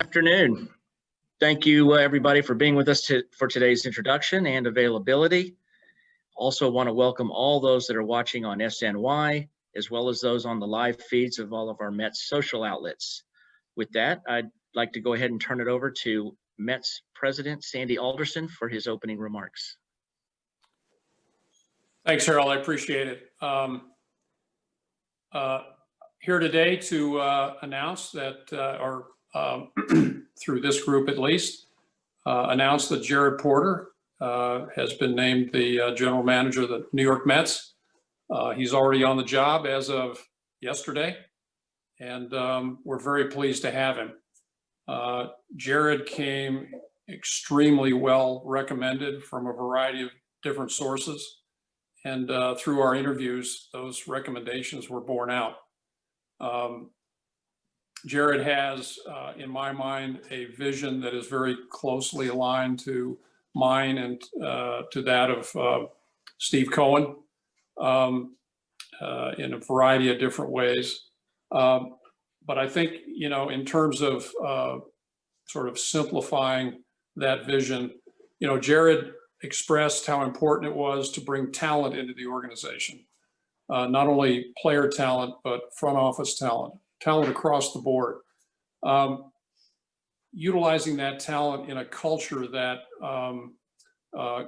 Afternoon. Thank you, everybody, for being with us for today's introduction and availability. Also want to welcome all those that are watching on SNY, as well as those on the live feeds of all of our Mets social outlets. With that, I'd like to go ahead and turn it over to Mets President Sandy Alderson for his opening remarks. Thanks, Harold. I appreciate it. Here today to announce that, through this group at least, announce that Jared Porter has been named the general manager of the New York Mets. He's already on the job as of yesterday, and we're very pleased to have him. Jared came extremely well recommended from a variety of different sources. And through our interviews, those recommendations were borne out. Jared has, in my mind, a vision that is very closely aligned to mine and to that of Steve Cohen in a variety of different ways. But I think, in terms of sort of simplifying that vision, Jared expressed how important it was to bring talent into the organization, not only player talent, but front office talent across the board. Utilizing that talent in a culture that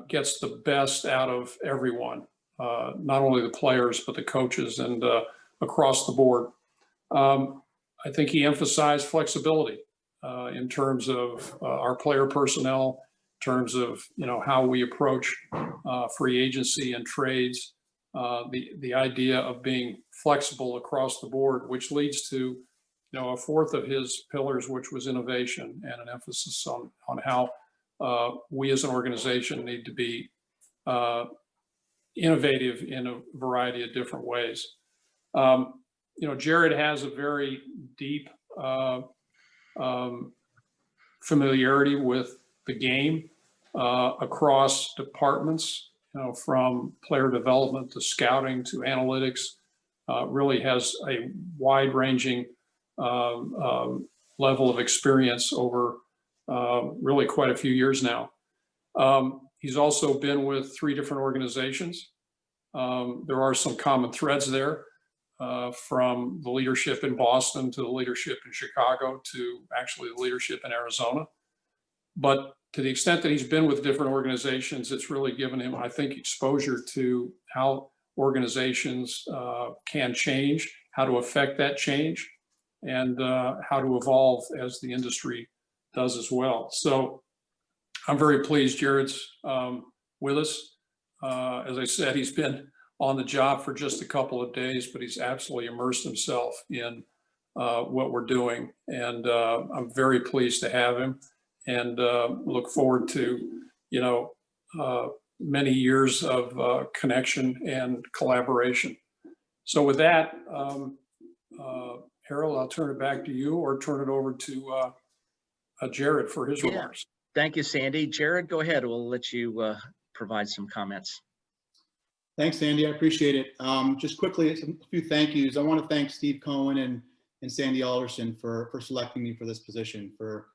gets the best out of everyone, not only the players, but the coaches and across the board. I think he emphasized flexibility in terms of our player personnel, in terms of how we approach free agency and trades, the idea of being flexible across the board, which leads to a fourth of his pillars, which was innovation and an emphasis on how we as an organization need to be innovative in a variety of different ways. Jared has a very deep familiarity with the game across departments, from player development to scouting to analytics. Really has a wide-ranging level of experience over really quite a few years now. He's also been with 3 different organizations. There are some common threads there, from the leadership in Boston to the leadership in Chicago to actually the leadership in Arizona. But to the extent that he's been with different organizations, it's really given him, I think, exposure to how organizations can change, how to affect that change, and how to evolve as the industry does as well. So I'm very pleased Jared's with us. As I said, he's been on the job for just a couple of days, but he's absolutely immersed himself in what we're doing. And I'm very pleased to have him, and look forward to, many years of connection and collaboration. So with that, Harold, I'll turn it back to you, or turn it over to Jared for his remarks. Thank you, Sandy. Jared, go ahead. We'll let you provide some comments. Thanks, Sandy. I appreciate it. Just quickly, a few thank yous. I want to thank Steve Cohen and Sandy Alderson for selecting me for this position, for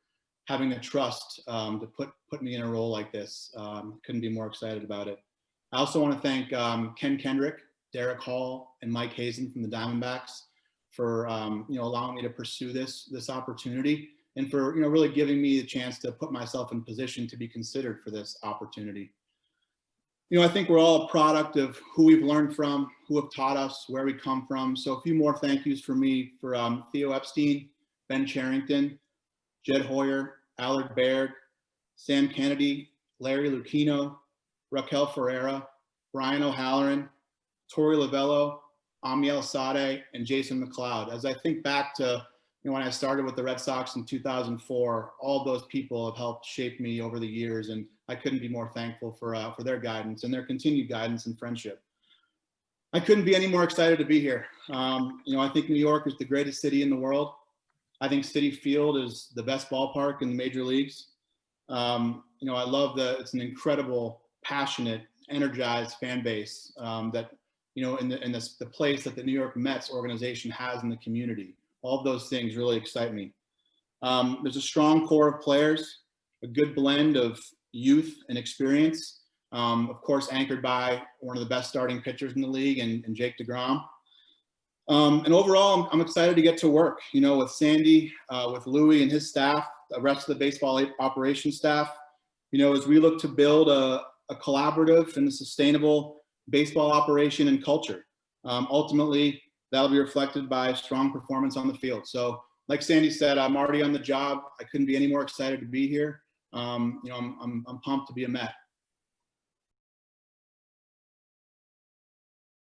having the trust to put me in a role like this. Couldn't be more excited about it. I also want to thank Ken Kendrick, Derek Hall, and Mike Hazen from the Diamondbacks for allowing me to pursue this opportunity, and for really giving me the chance to put myself in position to be considered for this opportunity. I think we're all a product of who we've learned from, who have taught us, where we come from. So a few more thank yous for me for Theo Epstein, Ben Charrington, Jed Hoyer, Allard Baird, Sam Kennedy, Larry Lucchino, Raquel Ferreira, Brian O'Halloran, Tori Lavello, Amiel Sade, and Jason McLeod. As I think back to when I started with the Red Sox in 2004, all those people have helped shape me over the years, and I couldn't be more thankful for their guidance and their continued guidance and friendship. I couldn't be any more excited to be here. I think New York is the greatest city in the world. I think Citi Field is the best ballpark in the major leagues. I love it's an incredible, passionate, energized fan base that, in the place that the New York Mets organization has in the community. All of those things really excite me. There's a strong core of players, a good blend of youth and experience, of course, anchored by one of the best starting pitchers in the league and Jake DeGrom. And overall, I'm excited to get to work, you know, with Sandy, with Louie and his staff, the rest of the baseball operations staff, you know, as we look to build a collaborative and a sustainable baseball operation and culture. Ultimately, that'll be reflected by strong performance on the field. So like Sandy said, I'm already on the job. I couldn't be any more excited to be here. You know, I'm pumped to be a Met.